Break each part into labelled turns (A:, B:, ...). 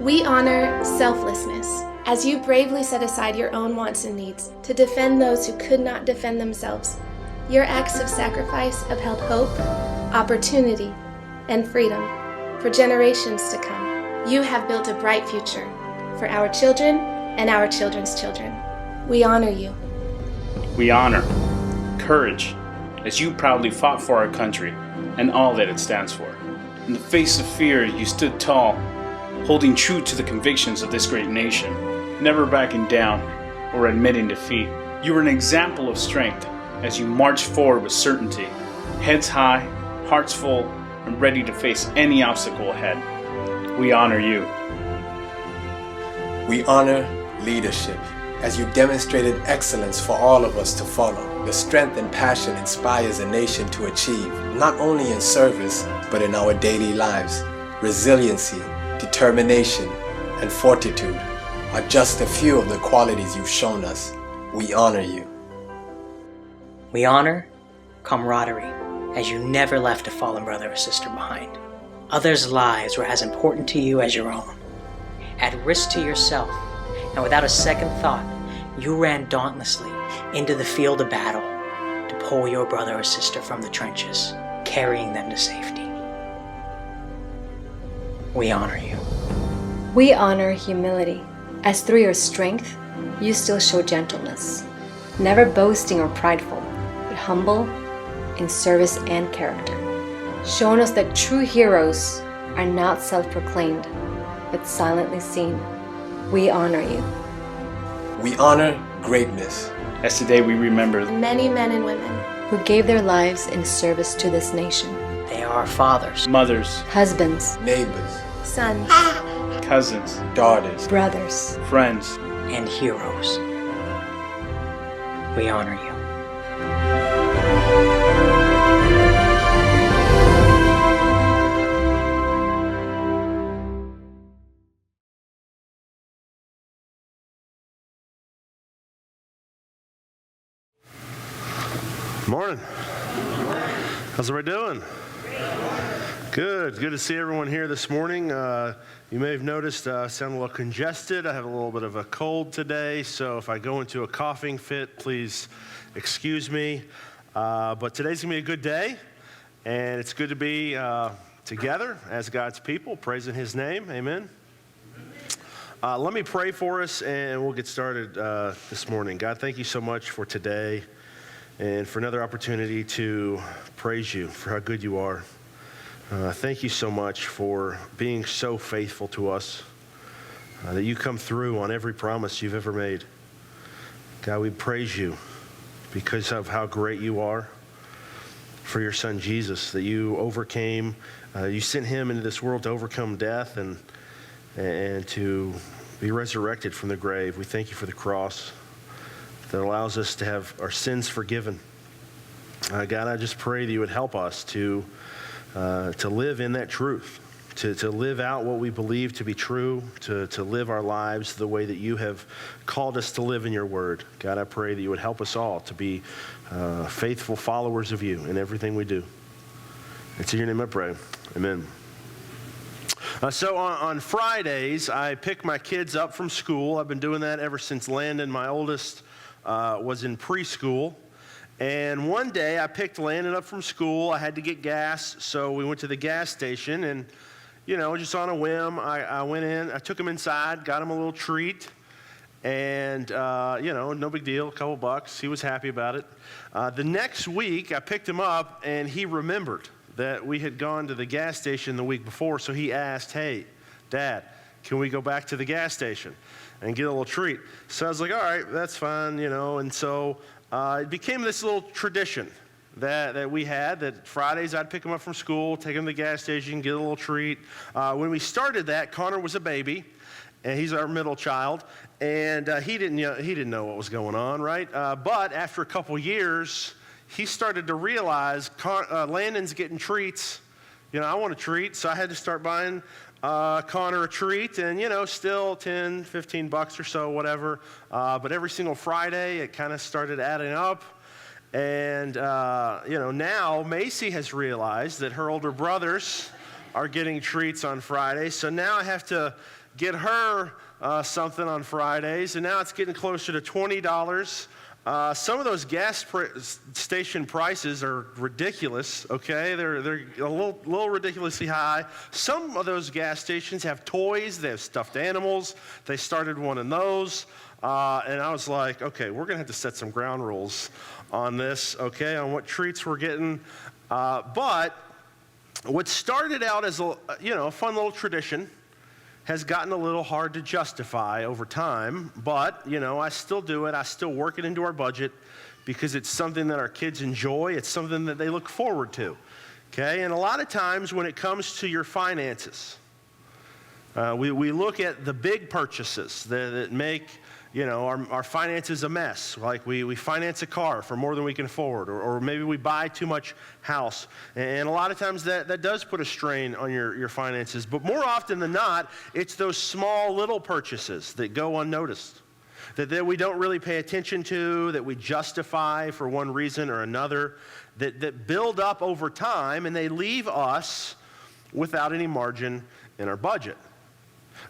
A: We honor selflessness as you bravely set aside your own wants and needs to defend those who could not defend themselves. Your acts of sacrifice upheld hope, opportunity, and freedom for generations to come. You have built a bright future for our children and our children's children. We honor you.
B: We honor courage as you proudly fought for our country and all that it stands for. In the face of fear, you stood tall, holding true to the convictions of this great nation, never backing down or admitting defeat. You were an example of strength as you marched forward with certainty, heads high, hearts full, and ready to face any obstacle ahead. We honor you.
C: We honor leadership as you demonstrated excellence for all of us to follow. Your strength and passion inspires a nation to achieve, not only in service, but in our daily lives. Resiliency, determination, and fortitude are just a few of the qualities you've shown us. We honor you.
D: We honor camaraderie as you never left a fallen brother or sister behind. Others' lives were as important to you as your own. At risk to yourself, and without a second thought, you ran dauntlessly into the field of battle to pull your brother or sister from the trenches, carrying them to safety. We honor you.
E: We honor humility, as through your strength, you still show gentleness, never boasting or prideful, but humble in service and character, showing us that true heroes are not self-proclaimed, but silently seen. We honor you.
C: We honor greatness
B: as today we remember
A: Many men and women
E: who gave their lives in service to this nation.
D: They are our fathers,
B: mothers,
E: Husbands,
C: neighbors,
A: sons,
B: cousins,
C: daughters,
E: brothers,
B: friends,
D: and heroes. We honor you.
F: Morning. How's everybody doing? Good to see everyone here this morning. You may have noticed I sound a little congested. I have a little bit of a cold today, so if I go into a coughing fit, please excuse me. But today's gonna be a good day, and it's good to be together as God's people, praising His name. Amen. Let me pray for us, and we'll get started this morning. God, thank you so much for today and for another opportunity to praise you for how good you are. Thank you so much for being so faithful to us, that you come through on every promise you've ever made. God, we praise you because of how great you are, for your son Jesus, that you overcame, you sent him into this world to overcome death and to be resurrected from the grave. We thank you for the cross that allows us to have our sins forgiven. God, I just pray that you would help us to live in that truth, to live out what we believe to be true, to live our lives the way that you have called us to live in your word. God, I pray that you would help us all to be faithful followers of you in everything we do. It's in your name I pray. Amen. So on Fridays, I pick my kids up from school. I've been doing that ever since Landon, my oldest, was in preschool. And one day I picked Landon up from school. I had to get gas, so we went to the gas station. And, just on a whim, I went in. I took him inside, got him a little treat. And, no big deal, a couple bucks. He was happy about it. The next week, I picked him up, and he remembered that we had gone to the gas station the week before. So he asked, "Hey, Dad, can we go back to the gas station and get a little treat?" So I was like, all right, that's fine, And so it became this little tradition that we had, that Fridays I'd pick him up from school, take him to the gas station, get a little treat. When we started that, Connor was a baby, and he's our middle child, and he didn't know what was going on, right? But after a couple years, he started to realize Landon's getting treats. I want a treat, so I had to start buying Connor a treat, and still 10, 15 bucks or so, whatever. But every single Friday, it kind of started adding up. And, now Macy has realized that her older brothers are getting treats on Friday. So now I have to get her something on Fridays, and now it's getting closer to $20. Some of those gas station prices are ridiculous, okay? They're a little ridiculously high. Some of those gas stations have toys, they have stuffed animals. They started one of those, and I was like, okay, we're gonna have to set some ground rules on this, okay, on what treats we're getting. But what started out as a fun little tradition has gotten a little hard to justify over time, but, I still do it. I still work it into our budget because it's something that our kids enjoy. It's something that they look forward to, okay? And a lot of times when it comes to your finances, we look at the big purchases that make, our finances a mess. Like we finance a car for more than we can afford, or maybe we buy too much house. And a lot of times that does put a strain on your finances. But more often than not, it's those small little purchases that go unnoticed, that we don't really pay attention to, that we justify for one reason or another, that build up over time, and they leave us without any margin in our budget.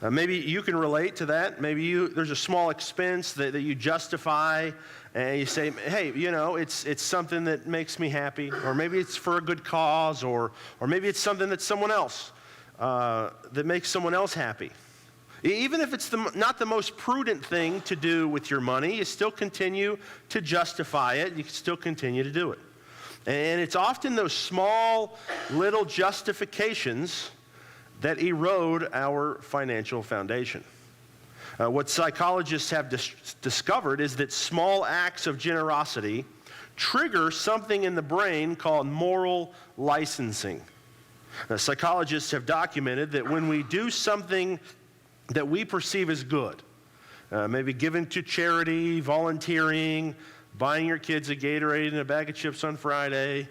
F: Maybe you can relate to that. Maybe there's a small expense that you justify, and you say, hey, it's something that makes me happy, or maybe it's for a good cause, or maybe it's something that someone else, that makes someone else happy. Even if it's not the most prudent thing to do with your money, you still continue to justify it. You can still continue to do it. And it's often those small little justifications that erode our financial foundation. What psychologists have discovered is that small acts of generosity trigger something in the brain called moral licensing. Psychologists have documented that when we do something that we perceive as good, maybe giving to charity, volunteering, buying your kids a Gatorade and a bag of chips on Friday,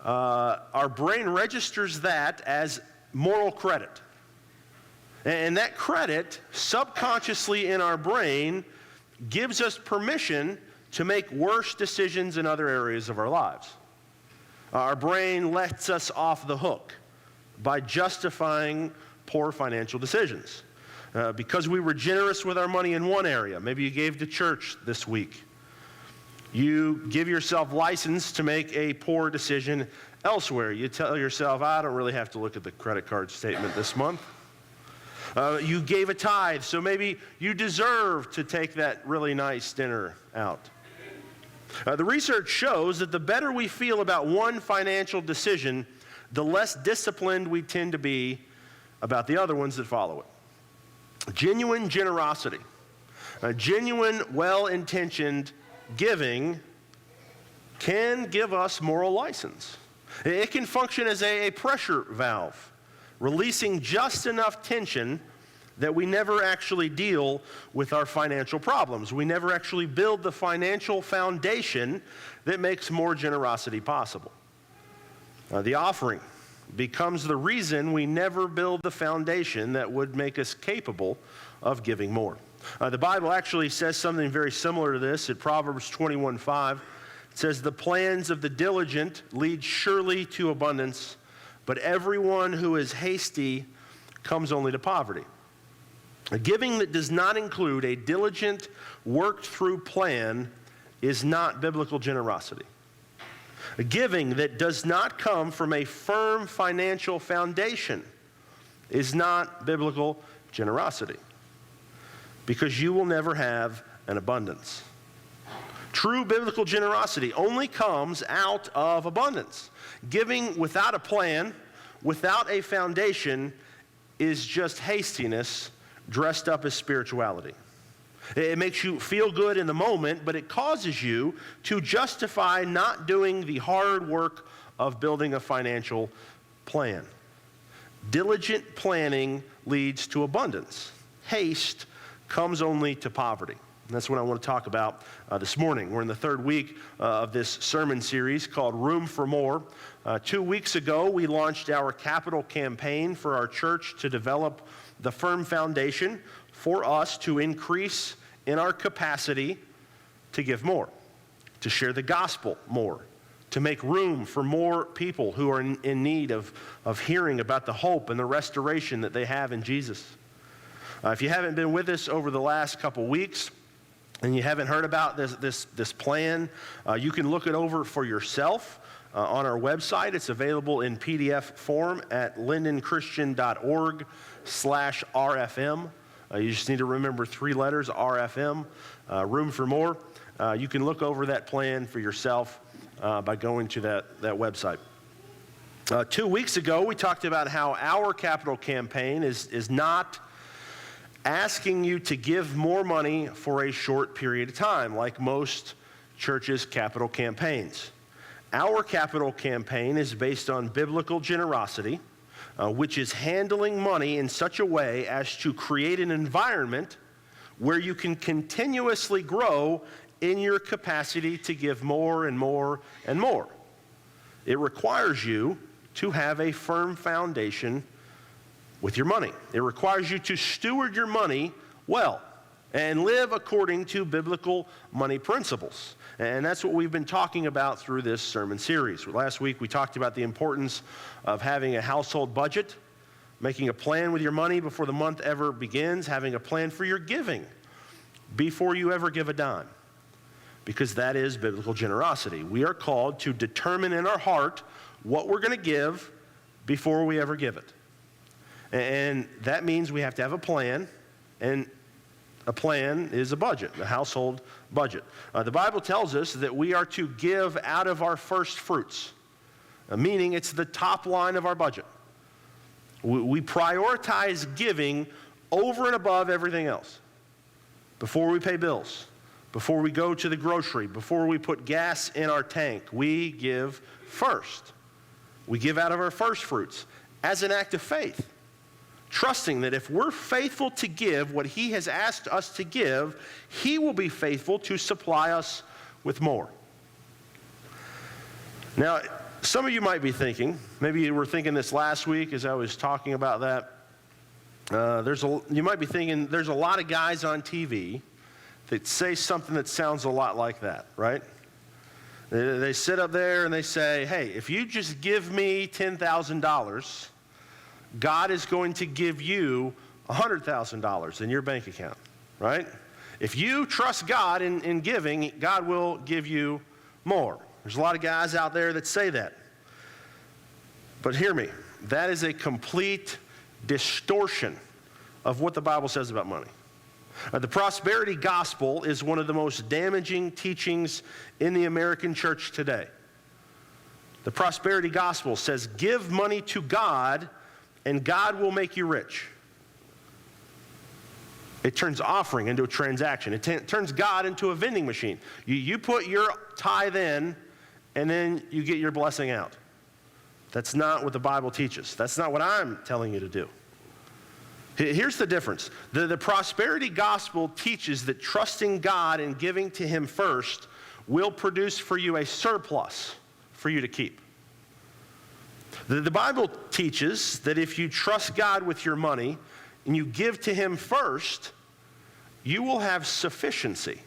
F: our brain registers that as moral credit. And that credit, subconsciously in our brain, gives us permission to make worse decisions in other areas of our lives. Our brain lets us off the hook by justifying poor financial decisions. Because we were generous with our money in one area, maybe you gave to church this week, you give yourself license to make a poor decision elsewhere. You tell yourself, I don't really have to look at the credit card statement this month. You gave a tithe, so maybe you deserve to take that really nice dinner out. The research shows that the better we feel about one financial decision, the less disciplined we tend to be about the other ones that follow it. Genuine generosity, genuine, well-intentioned giving can give us moral license. It can function as a pressure valve, releasing just enough tension that we never actually deal with our financial problems. We never actually build the financial foundation that makes more generosity possible. The offering becomes the reason we never build the foundation that would make us capable of giving more. The Bible actually says something very similar to this. At Proverbs 21:5, it says, the plans of the diligent lead surely to abundance, but everyone who is hasty comes only to poverty. A giving that does not include a diligent, worked-through plan is not biblical generosity. A giving that does not come from a firm financial foundation is not biblical generosity, because you will never have an abundance. True biblical generosity only comes out of abundance. Giving without a plan, without a foundation, is just hastiness dressed up as spirituality. It makes you feel good in the moment, but it causes you to justify not doing the hard work of building a financial plan. Diligent planning leads to abundance. Haste comes only to poverty. And that's what I want to talk about this morning. We're in the third week of this sermon series called Room for More. 2 weeks ago, we launched our capital campaign for our church to develop the firm foundation for us to increase in our capacity to give more, to share the gospel more, to make room for more people who are in need of hearing about the hope and the restoration that they have in Jesus. If you haven't been with us over the last couple weeks and you haven't heard about this plan, you can look it over for yourself on our website. It's available in PDF form at lindenchristian.org/RFM. You just need to remember 3 letters, RFM, room for more. You can look over that plan for yourself by going to that website. 2 weeks ago, we talked about how our capital campaign is not asking you to give more money for a short period of time, like most churches' capital campaigns. Our capital campaign is based on biblical generosity, which is handling money in such a way as to create an environment where you can continuously grow in your capacity to give more and more and more. It requires you to have a firm foundation with your money. It requires you to steward your money well and live according to biblical money principles. And that's what we've been talking about through this sermon series. Last week we talked about the importance of having a household budget, making a plan with your money before the month ever begins, having a plan for your giving before you ever give a dime, because that is biblical generosity. We are called to determine in our heart what we're going to give before we ever give it. And that means we have to have a plan, and a plan is a budget, a household budget. The Bible tells us that we are to give out of our first fruits, meaning it's the top line of our budget. We prioritize giving over and above everything else. Before we pay bills, before we go to the grocery, before we put gas in our tank, we give first. We give out of our first fruits as an act of faith, trusting that if we're faithful to give what He has asked us to give, He will be faithful to supply us with more. Now, some of you might be thinking, maybe you were thinking this last week as I was talking about that, you might be thinking there's a lot of guys on TV that say something that sounds a lot like that, right? They sit up there and they say, hey, if you just give me $10,000, God is going to give you $100,000 in your bank account, right? If you trust God in giving, God will give you more. There's a lot of guys out there that say that. But hear me, that is a complete distortion of what the Bible says about money. The prosperity gospel is one of the most damaging teachings in the American church today. The prosperity gospel says, give money to God and God will make you rich. It turns offering into a transaction. It turns God into a vending machine. You put your tithe in and then you get your blessing out. That's not what the Bible teaches. That's not what I'm telling you to do. Here's the difference. The prosperity gospel teaches that trusting God and giving to Him first will produce for you a surplus for you to keep. The Bible teaches that if you trust God with your money and you give to Him first, you will have sufficiency.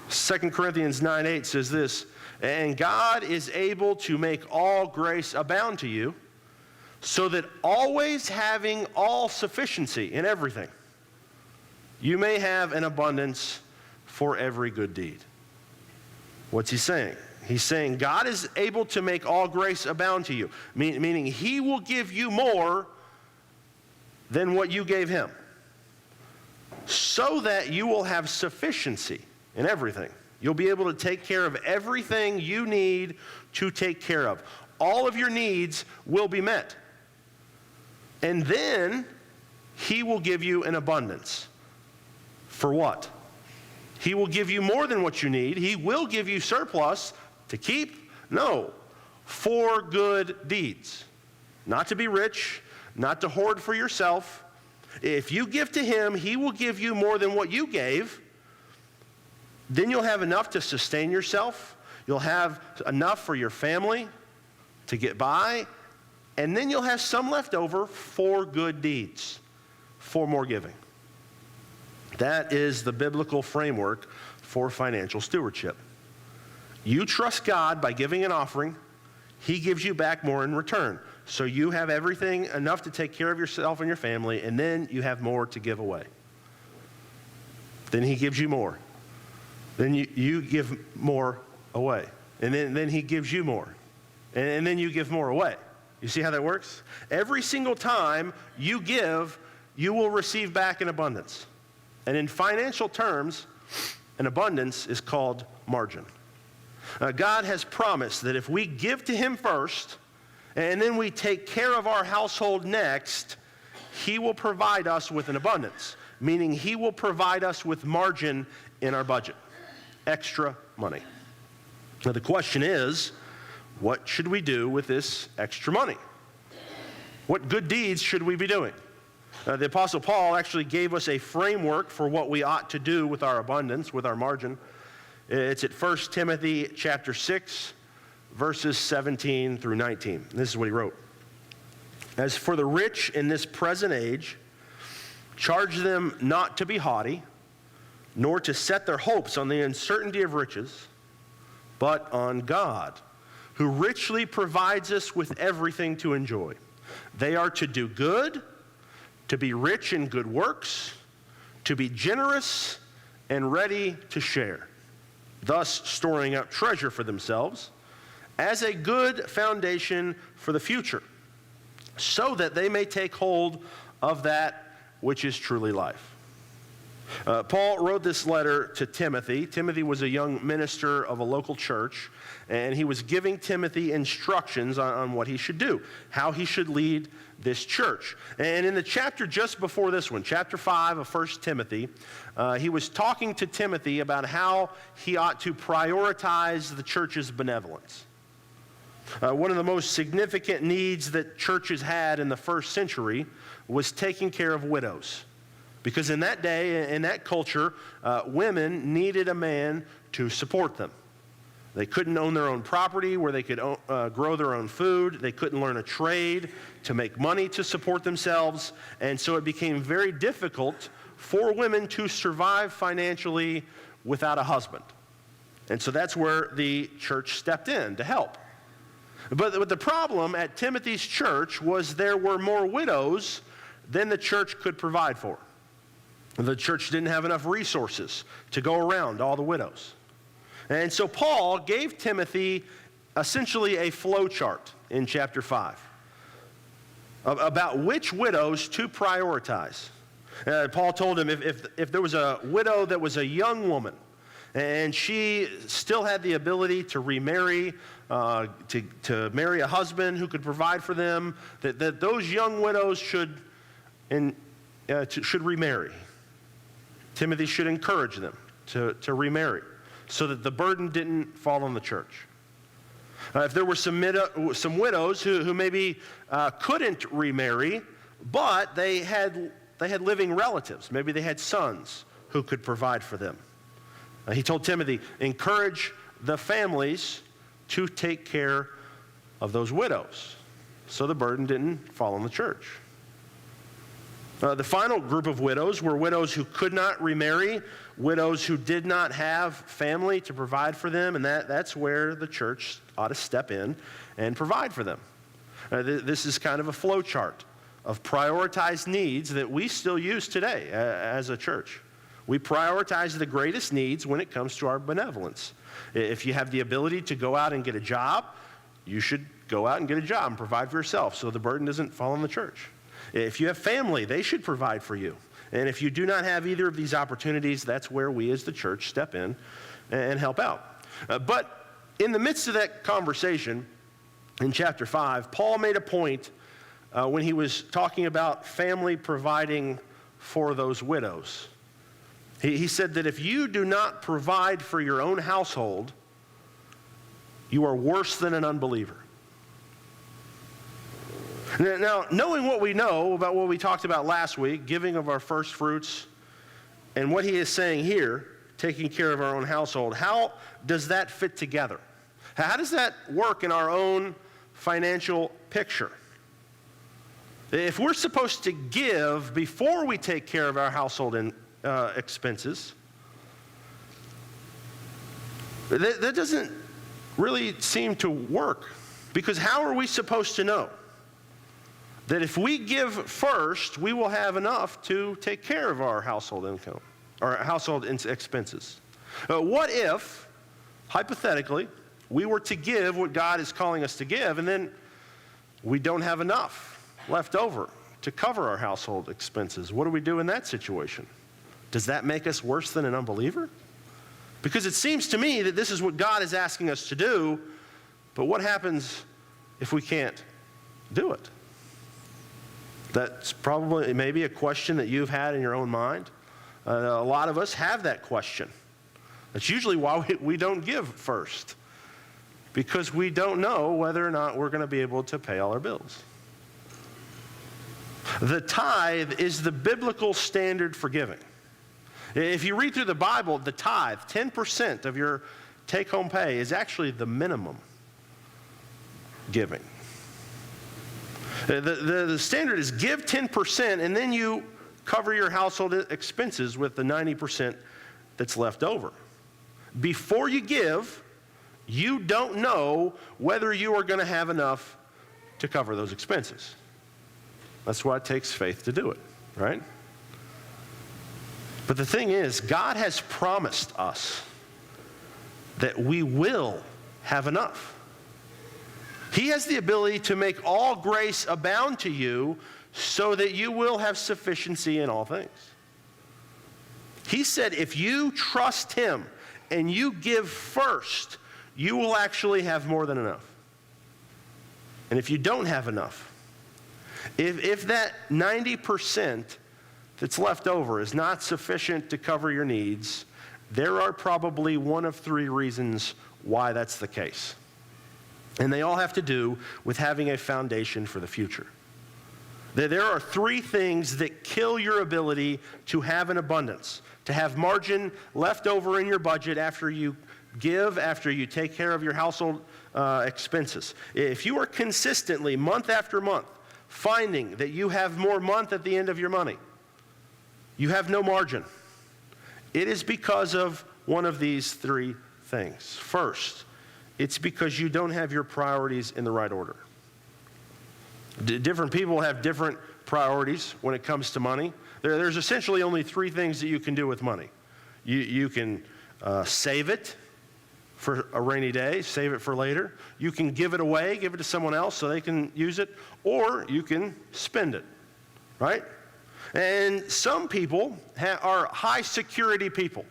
F: 2 Corinthians 9:8 says this, and God is able to make all grace abound to you, so that always having all sufficiency in everything, you may have an abundance for every good deed. What's he saying? He's saying God is able to make all grace abound to you, meaning He will give you more than what you gave Him, so that you will have sufficiency in everything. You'll be able to take care of everything you need to take care of. All of your needs will be met. And then He will give you an abundance. For what? He will give you more than what you need. He will give you surplus to keep? No. For good deeds. Not to be rich, not to hoard for yourself. If you give to Him, He will give you more than what you gave. Then you'll have enough to sustain yourself. You'll have enough for your family to get by. And then you'll have some left over for good deeds, for more giving. That is the biblical framework for financial stewardship. You trust God by giving an offering. He gives you back more in return. so you have everything enough to take care of yourself and your family, and then you have more to give away. Then he gives you more. Then you give more away. And then he gives you more. And then you give more away. You see how that works? Every single time you give, you will receive back in abundance. And in financial terms, an abundance is called margin. God has promised that if we give to him first, and then we take care of our household next, he will provide us with an abundance, meaning he will provide us with margin in our budget, extra money. Now the question is, what should we do with this extra money? What good deeds should we be doing? The Apostle Paul actually gave us a framework for what we ought to do with our abundance, with our margin. It's at 1 Timothy chapter 6, verses 17 through 19. This is what he wrote. As for the rich in this present age, charge them not to be haughty, nor to set their hopes on the uncertainty of riches, but on God, who richly provides us with everything to enjoy. They are to do good, to be rich in good works, to be generous and ready to share, thus storing up treasure for themselves as a good foundation for the future, so that they may take hold of that which is truly life. Paul wrote this letter to Timothy. Timothy was a young minister of a local church, and he was giving Timothy instructions on what he should do, how he should lead this church. And in the chapter just before this one, chapter 5 of 1 Timothy, he was talking to Timothy about how he ought to prioritize the church's benevolence. One of the most significant needs that churches had in the first century was taking care of widows. Because in that day, in that culture, women needed a man to support them. They couldn't own their own property where they could grow their own food. They couldn't learn a trade to make money to support themselves. And so it became very difficult for women to survive financially without a husband. And so that's where the church stepped in to help. But the problem at Timothy's church was there were more widows than the church could provide for. The church didn't have enough resources to go around all the widows. And so Paul gave Timothy essentially a flow chart in chapter 5 about which widows to prioritize. Paul told him if there was a widow that was a young woman and she still had the ability to remarry, to marry a husband who could provide for them, that those young widows should remarry. Timothy should encourage them to remarry so that the burden didn't fall on the church. If there were some widows who maybe couldn't remarry, but they had living relatives, maybe they had sons who could provide for them. He told Timothy, encourage the families to take care of those widows so the burden didn't fall on the church. The final group of widows were widows who could not remarry, widows who did not have family to provide for them, and that's where the church ought to step in and provide for them. This is kind of a flow chart of prioritized needs that we still use today as a church. We prioritize the greatest needs when it comes to our benevolence. If you have the ability to go out and get a job, you should go out and get a job and provide for yourself so the burden doesn't fall on the church. If you have family, they should provide for you. And if you do not have either of these opportunities, that's where we as the church step in and help out. But in the midst of that conversation, in chapter 5, Paul made a point when he was talking about family providing for those widows. He said that if you do not provide for your own household, you are worse than an unbeliever. Now, knowing what we know about what we talked about last week, giving of our first fruits, and what he is saying here, taking care of our own household, how does that fit together? How does that work in our own financial picture? If we're supposed to give before we take care of our household expenses, that doesn't really seem to work. Because how are we supposed to know? that if we give first, we will have enough to take care of our household income, or household expenses. What if, hypothetically, we were to give what God is calling us to give, and then we don't have enough left over to cover our household expenses? What do we do in that situation? Does that make us worse than an unbeliever? Because it seems to me that this is what God is asking us to do, but what happens if we can't do it? That's probably maybe a question that you've had in your own mind. A lot of us have that question. That's usually why we don't give first, because we don't know whether or not we're going to be able to pay all our bills. The tithe is the biblical standard for giving. If you read through the Bible, the tithe, 10% of your take-home pay, is actually the minimum giving. The standard is give 10% and then you cover your household expenses with the 90% that's left over. Before you give, you don't know whether you are going to have enough to cover those expenses. That's why it takes faith to do it, right? But the thing is, God has promised us that we will have enough. He has the ability to make all grace abound to you so that you will have sufficiency in all things. He said if you trust Him and you give first, you will actually have more than enough. And if you don't have enough, if that 90% that's left over is not sufficient to cover your needs, there are probably one of three reasons why that's the case. And they all have to do with having a foundation for the future. There are three things that kill your ability to have an abundance, to have margin left over in your budget after you give, after you take care of your household expenses. If you are consistently, month after month, finding that you have more month at the end of your money, you have no margin, it is because of one of these three things. First, it's because you don't have your priorities in the right order. Different people have different priorities when it comes to money. There's essentially only three things that you can do with money. You can save it for a rainy day, save it for later. You can give it away, give it to someone else so they can use it, or you can spend it, right? And some people are high security people.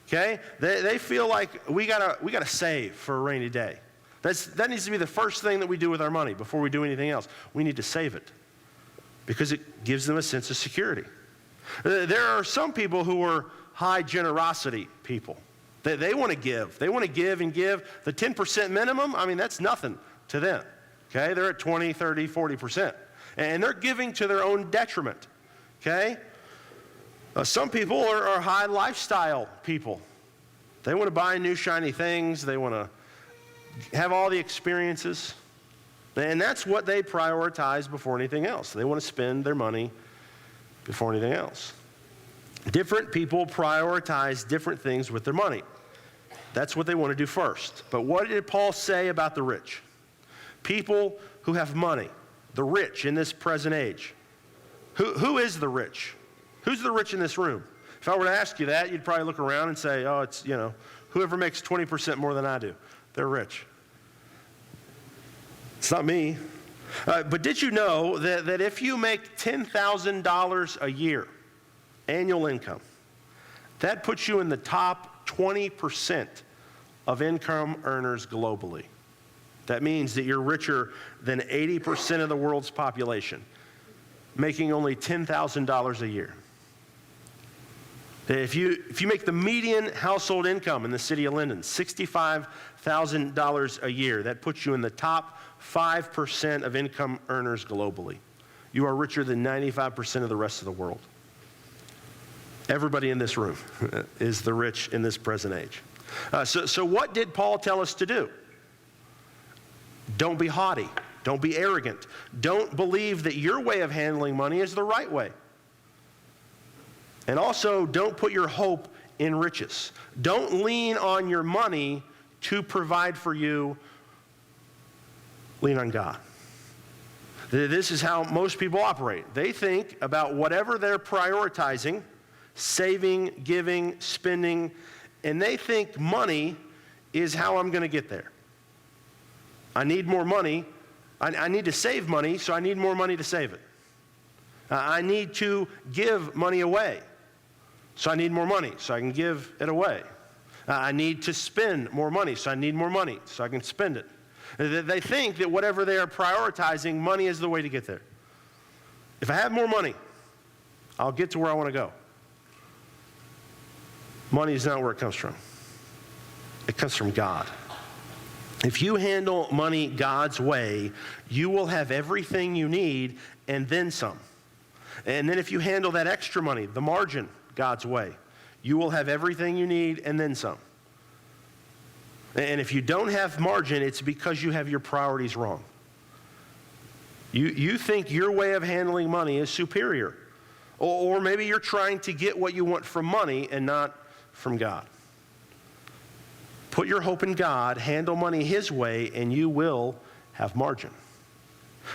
F: Okay? They feel like we gotta save for a rainy day. That needs to be the first thing that we do with our money before we do anything else. We need to save it because it gives them a sense of security. There are some people who are high generosity people. They want to give. They want to give and give. The 10% minimum, I mean, that's nothing to them. Okay? They're at 20, 30, 40%. And they're giving to their own detriment. Okay? Some people are high lifestyle people. They want to buy new shiny things. They want to have all the experiences. And that's what they prioritize before anything else. They want to spend their money before anything else. Different people prioritize different things with their money. That's what they want to do first. But what did Paul say about the rich? People who have money, the rich in this present age. Who is the rich? Who's the rich in this room? If I were to ask you that, you'd probably look around and say, oh, it's, whoever makes 20% more than I do, they're rich. It's not me. But did you know that if you make $10,000 a year, annual income, that puts you in the top 20% of income earners globally? That means that you're richer than 80% of the world's population, making only $10,000 a year. If you make the median household income in the city of Linden, $65,000 a year, that puts you in the top 5% of income earners globally. You are richer than 95% of the rest of the world. Everybody in this room is the rich in this present age. So what did Paul tell us to do? Don't be haughty. Don't be arrogant. Don't believe that your way of handling money is the right way. And also, don't put your hope in riches. Don't lean on your money to provide for you. Lean on God. This is how most people operate. They think about whatever they're prioritizing, saving, giving, spending, and they think money is how I'm going to get there. I need more money. I need to save money, so I need more money to save it. I need to give money away, so I need more money, so I can give it away. I need to spend more money, so I need more money, so I can spend it. They think that whatever they are prioritizing, money is the way to get there. If I have more money, I'll get to where I want to go. Money is not where it comes from. It comes from God. If you handle money God's way, you will have everything you need and then some. And then if you handle that extra money, the margin, God's way, you will have everything you need and then some. And if you don't have margin, it's because you have your priorities wrong. You think your way of handling money is superior. Or maybe you're trying to get what you want from money and not from God. Put your hope in God, handle money His way, and you will have margin.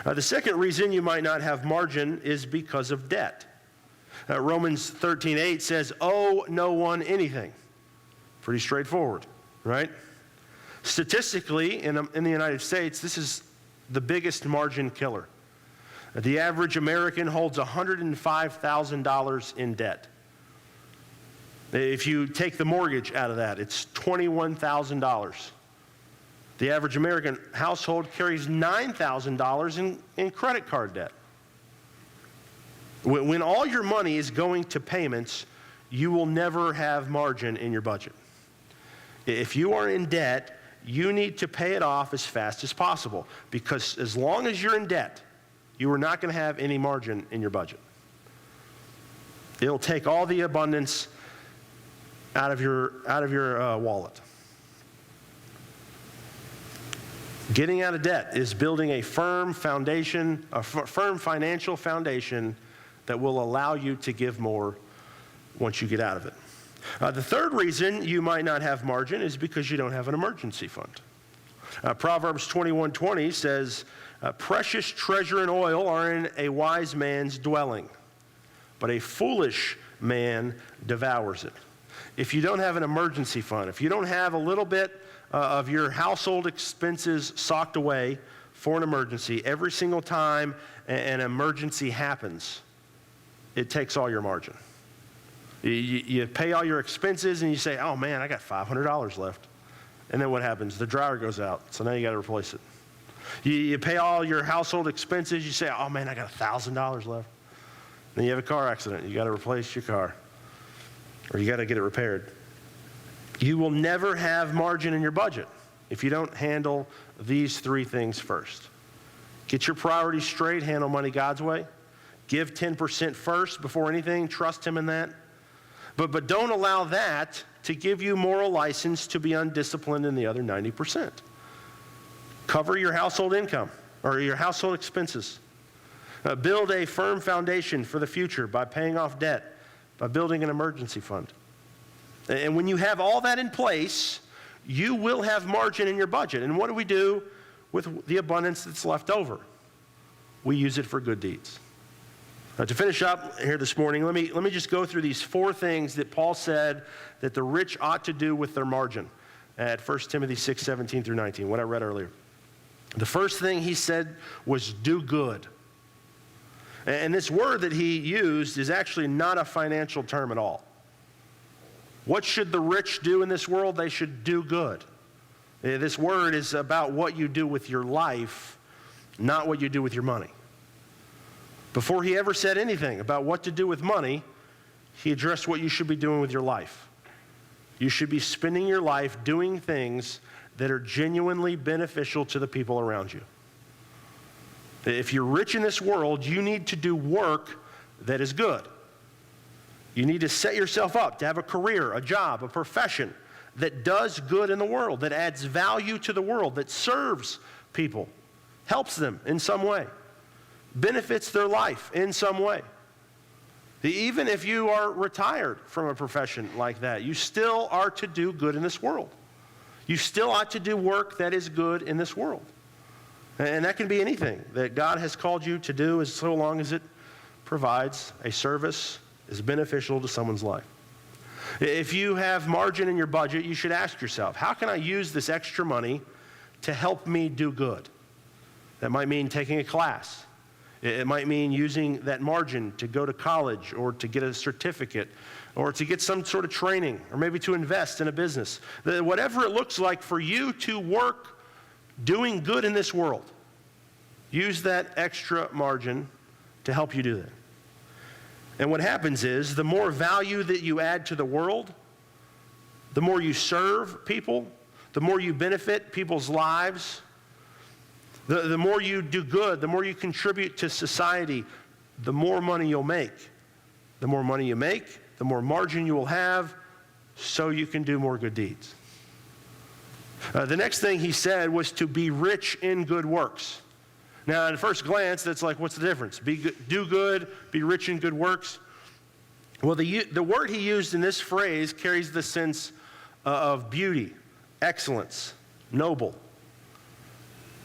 F: The second reason you might not have margin is because of debt. Romans 13:8 says, owe no one anything. Pretty straightforward, right? Statistically, in the United States, this is the biggest margin killer. The average American holds $105,000 in debt. If you take the mortgage out of that, it's $21,000. The average American household carries $9,000 in credit card debt. When all your money is going to payments, you will never have margin in your budget. If you are in debt, you need to pay it off as fast as possible, because as long as you're in debt, you are not going to have any margin in your budget. It'll take all the abundance out of your wallet. Getting out of debt is building a firm foundation, a firm financial foundation that will allow you to give more once you get out of it. The third reason you might not have margin is because you don't have an emergency fund. Proverbs 21:20 says, precious treasure and oil are in a wise man's dwelling, but a foolish man devours it. If you don't have an emergency fund, if you don't have a little bit of your household expenses socked away for an emergency, every single time an emergency happens, it takes all your margin. You pay all your expenses and you say, oh man, I got $500 left. And then what happens? The dryer goes out, so now you got to replace it. You pay all your household expenses, you say, oh man, I got $1,000 left. Then you have a car accident, you got to replace your car, or you got to get it repaired. You will never have margin in your budget if you don't handle these three things first. Get your priorities straight, handle money God's way. Give 10% first before anything, trust Him in that. But don't allow that to give you moral license to be undisciplined in the other 90%. Cover your household income or your household expenses. Build a firm foundation for the future by paying off debt, by building an emergency fund. And when you have all that in place, you will have margin in your budget. And what do we do with the abundance that's left over? We use it for good deeds. To finish up here this morning, let me just go through these four things that Paul said that the rich ought to do with their margin at 1 Timothy 6:17 through 19, what I read earlier. The first thing he said was do good. And this word that he used is actually not a financial term at all. What should the rich do in this world? They should do good. This word is about what you do with your life, not what you do with your money. Before he ever said anything about what to do with money, he addressed what you should be doing with your life. You should be spending your life doing things that are genuinely beneficial to the people around you. If you're rich in this world, you need to do work that is good. You need to set yourself up to have a career, a job, a profession that does good in the world, that adds value to the world, that serves people, helps them in some way, benefits their life in some way. Even if you are retired from a profession like that, you still are to do good in this world. You still ought to do work that is good in this world. And that can be anything that God has called you to do, as so long as it provides a service, is beneficial to someone's life. If you have margin in your budget, you should ask yourself, how can I use this extra money to help me do good? That might mean taking a class. It might mean using that margin to go to college or to get a certificate or to get some sort of training or maybe to invest in a business. Whatever it looks like for you to work doing good in this world, use that extra margin to help you do that. And what happens is, the more value that you add to the world, the more you serve people, the more you benefit people's lives, the more you do good, the more you contribute to society, the more money you'll make. The more money you make, the more margin you will have, so you can do more good deeds. The next thing he said was to be rich in good works. Now, at first glance, that's like, what's the difference? Do good, be rich in good works. Well, the word he used in this phrase carries the sense of beauty, excellence, noble.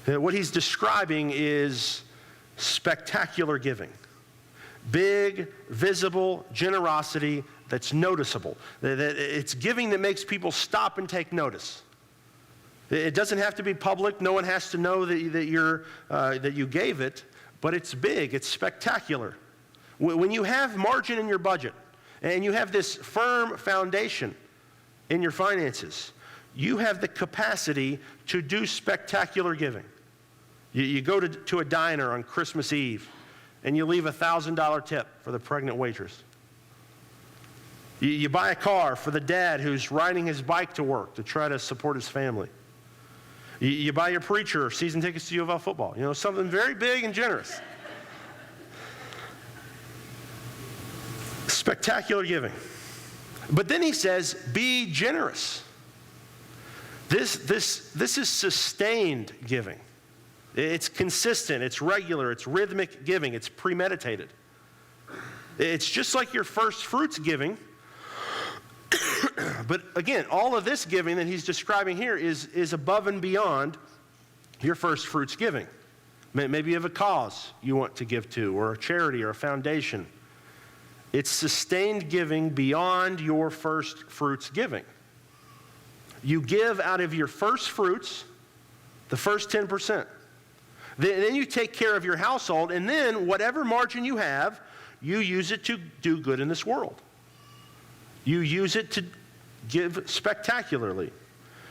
F: What he's describing is spectacular giving. Big, visible generosity that's noticeable. It's giving that makes people stop and take notice. It doesn't have to be public. No one has to know that you gave it, but it's big. It's spectacular. When you have margin in your budget and you have this firm foundation in your finances, you have the capacity to do spectacular giving. You go to a diner on Christmas Eve and you leave a $1,000 tip for the pregnant waitress. You buy a car for the dad who's riding his bike to work to try to support his family. You buy your preacher season tickets to U of L football. You know, something very big and generous. Spectacular giving. But then he says, be generous. This is sustained giving. It's consistent, it's regular, it's rhythmic giving, it's premeditated. It's just like your first fruits giving. But again, all of this giving that he's describing here is above and beyond your first fruits giving. Maybe you have a cause you want to give to, or a charity or a foundation. It's sustained giving beyond your first fruits giving. You give out of your first fruits, the first 10%. Then you take care of your household, and then whatever margin you have, you use it to do good in this world. You use it to give spectacularly.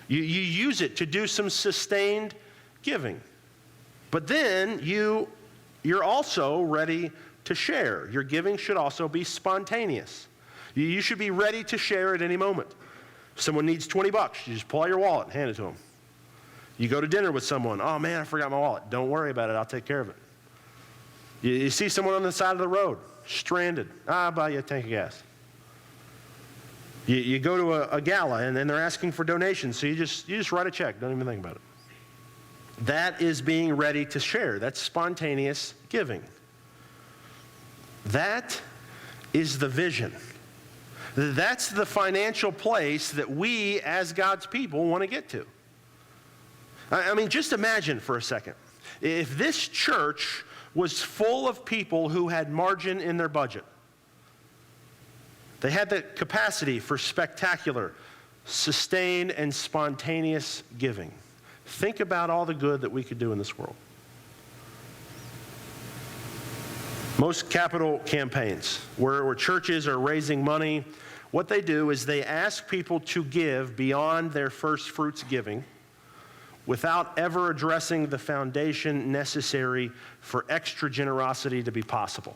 F: You use it to do some sustained giving. But then you're also ready to share. Your giving should also be spontaneous. You should be ready to share at any moment. If someone needs $20, you just pull out your wallet and hand it to them. You go to dinner with someone, oh man, I forgot my wallet. Don't worry about it, I'll take care of it. You see someone on the side of the road, stranded. I'll buy you a tank of gas. You go to a gala and they're asking for donations, so you just write a check, don't even think about it. That is being ready to share. That's spontaneous giving. That is the vision. That's the financial place that we as God's people want to get to. I mean, just imagine for a second, if this church was full of people who had margin in their budget. They had the capacity for spectacular, sustained, and spontaneous giving. Think about all the good that we could do in this world. Most capital campaigns where churches are raising money, what they do is they ask people to give beyond their first fruits giving without ever addressing the foundation necessary for extra generosity to be possible.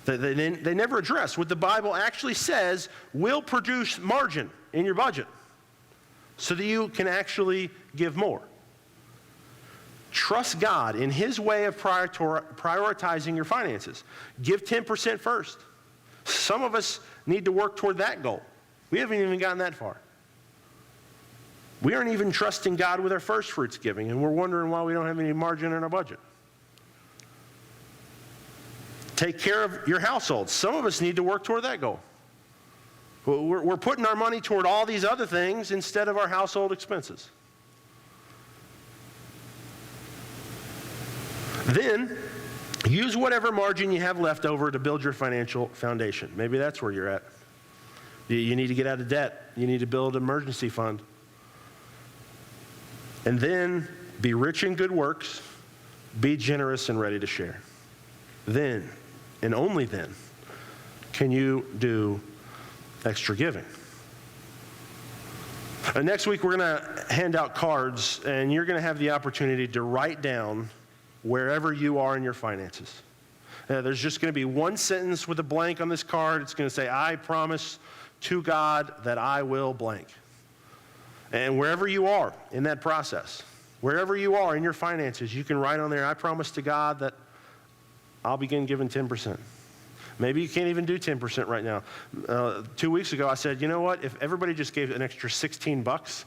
F: They never address what the Bible actually says will produce margin in your budget so that you can actually give more. Trust God in His way of prioritizing your finances. Give 10% first. Some of us need to work toward that goal. We haven't even gotten that far. We aren't even trusting God with our first fruits giving, and we're wondering why we don't have any margin in our budget. Take care of your household. Some of us need to work toward that goal. We're putting our money toward all these other things instead of our household expenses. Then, use whatever margin you have left over to build your financial foundation. Maybe that's where you're at. You need to get out of debt. You need to build an emergency fund. And then, be rich in good works, be generous and ready to share. Then, and only then, can you do extra giving. Next week, we're going to hand out cards, and you're going to have the opportunity to write down wherever you are in your finances. There's just going to be one sentence with a blank on this card. It's going to say, I promise to God that I will blank. And wherever you are in that process, wherever you are in your finances, you can write on there, I promise to God that I'll begin giving 10%. Maybe you can't even do 10% right now. 2 weeks ago, I said, you know what? If everybody just gave an extra $16,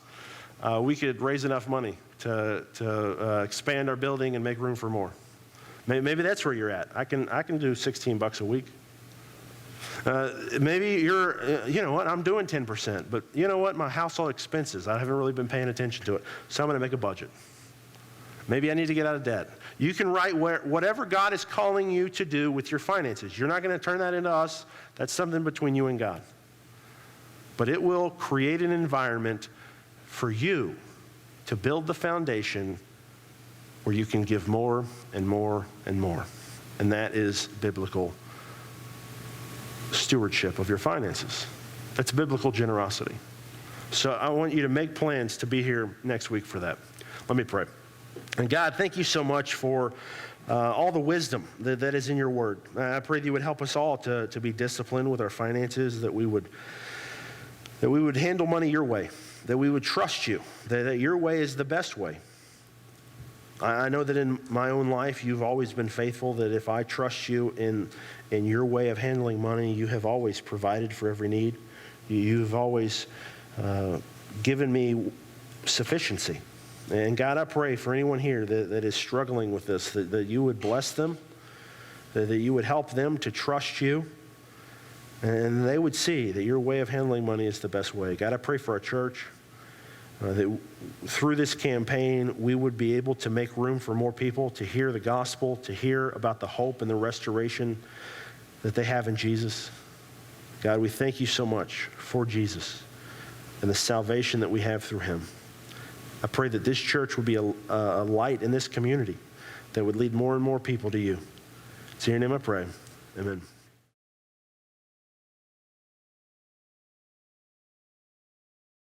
F: we could raise enough money to expand our building and make room for more. Maybe that's where you're at. I can do $16 a week. Maybe you're, you know what? I'm doing 10%, but you know what? My household expenses, I haven't really been paying attention to it, so I'm going to make a budget. Maybe I need to get out of debt. You can write whatever God is calling you to do with your finances. You're not going to turn that into us. That's something between you and God. But it will create an environment for you to build the foundation where you can give more and more and more. And that is biblical stewardship of your finances. That's biblical generosity. So I want you to make plans to be here next week for that. Let me pray. And God, thank you so much for all the wisdom that is in your word. I pray that you would help us all to be disciplined with our finances, that we would handle money your way, that we would trust you, that your way is the best way. I know that in my own life, you've always been faithful, that if I trust you in your way of handling money, you have always provided for every need. You've always given me sufficiency. And God, I pray for anyone here that is struggling with this, that you would bless them, that you would help them to trust you, and they would see that your way of handling money is the best way. God, I pray for our church, that through this campaign, we would be able to make room for more people to hear the gospel, to hear about the hope and the restoration that they have in Jesus. God, we thank you so much for Jesus and the salvation that we have through him. I pray that this church would be a light in this community that would lead more and more people to you. It's in your name I pray. Amen.